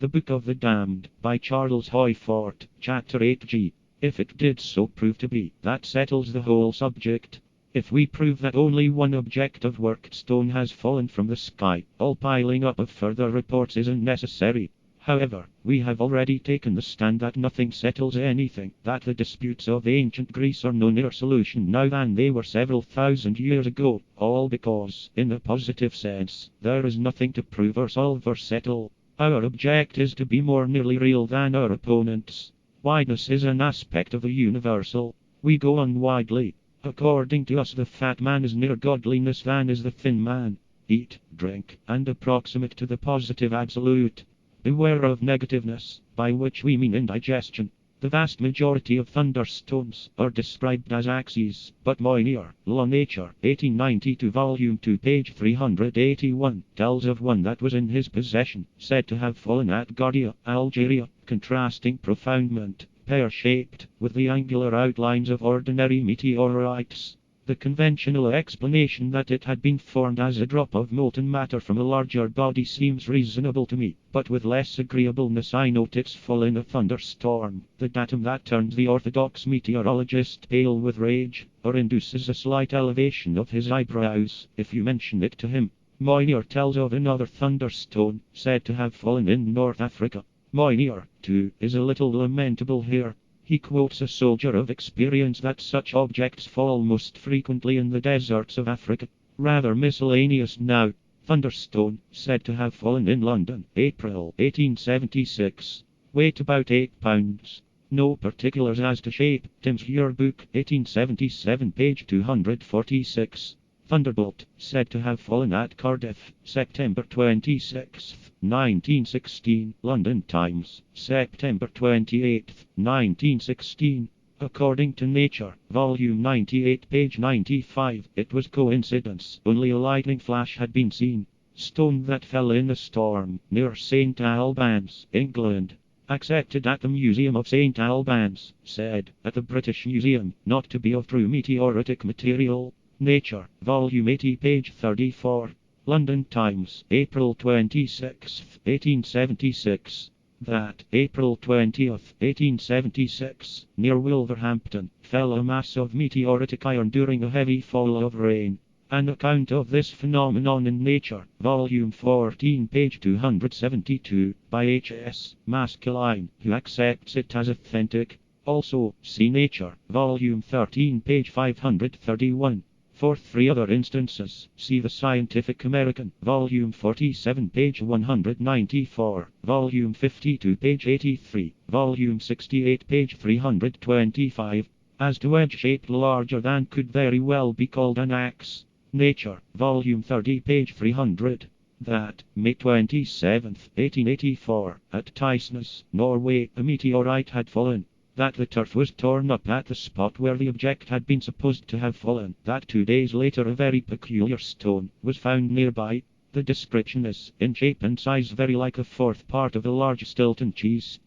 The Book of the Damned, by Charles Hoyfort, Chapter 8G. If it did so prove to be, that settles the whole subject. If we prove that only one object of worked stone has fallen from the sky, all piling up of further reports isn't necessary. However, we have already taken the stand that nothing settles anything, that the disputes of ancient Greece are no nearer solution now than they were several thousand years ago, all because, in the positive sense, there is nothing to prove or solve or settle. Our object is to be more nearly real than our opponents. Wideness is an aspect of the universal. We go on widely. According to us, the fat man is nearer godliness than is the thin man. Eat, drink, and approximate to the positive absolute. Beware of negativeness, by which we mean indigestion. The vast majority of thunderstorms are described as axes, but Moynier, Law Nature, 1892 Volume 2 page 381, tells of one that was in his possession, said to have fallen at Guardia, Algeria, contrasting profoundment, pear-shaped, with the angular outlines of ordinary meteorites. The conventional explanation that it had been formed as a drop of molten matter from a larger body seems reasonable to me, but with less agreeableness I note its fall in a thunderstorm, the datum that turns the orthodox meteorologist pale with rage, or induces a slight elevation of his eyebrows, if you mention it to him. Moynier tells of another thunderstone, said to have fallen in North Africa. Moynier, too, is a little lamentable here. He quotes a soldier of experience that such objects fall most frequently in the deserts of Africa. Rather miscellaneous now. Thunderstone, said to have fallen in London, April 1876. Weight about 8 pounds. No particulars as to shape. Tim's Yearbook, 1877, page 246. Thunderbolt, said to have fallen at Cardiff, September 26, 1916. London Times, September 28, 1916. According to Nature, Volume 98, page 95, it was coincidence. Only a lightning flash had been seen. Stone that fell in a storm, near St. Albans, England. Accepted at the Museum of St. Albans, said, at the British Museum, not to be of true meteoritic material. Nature, Volume 80, page 34. London Times, April 26, 1876. That, April 20, 1876, near Wolverhampton, fell a mass of meteoritic iron during a heavy fall of rain. An account of this phenomenon in Nature, Volume 14, page 272, by H.S. Maskelyne, who accepts it as authentic. Also, see Nature, Volume 13, page 531. For 3 other instances, see the Scientific American, Volume 47, page 194, Volume 52, page 83, Volume 68, page 325. As to edge shaped larger than could very well be called an axe. Nature, Volume 30, page 300. That, May 27, 1884, at Tysnes, Norway, a meteorite had fallen. That the turf was torn up at the spot where the object had been supposed to have fallen. That 2 days later a very peculiar stone was found nearby. The description is, in shape and size, very like a fourth part of a large Stilton cheese.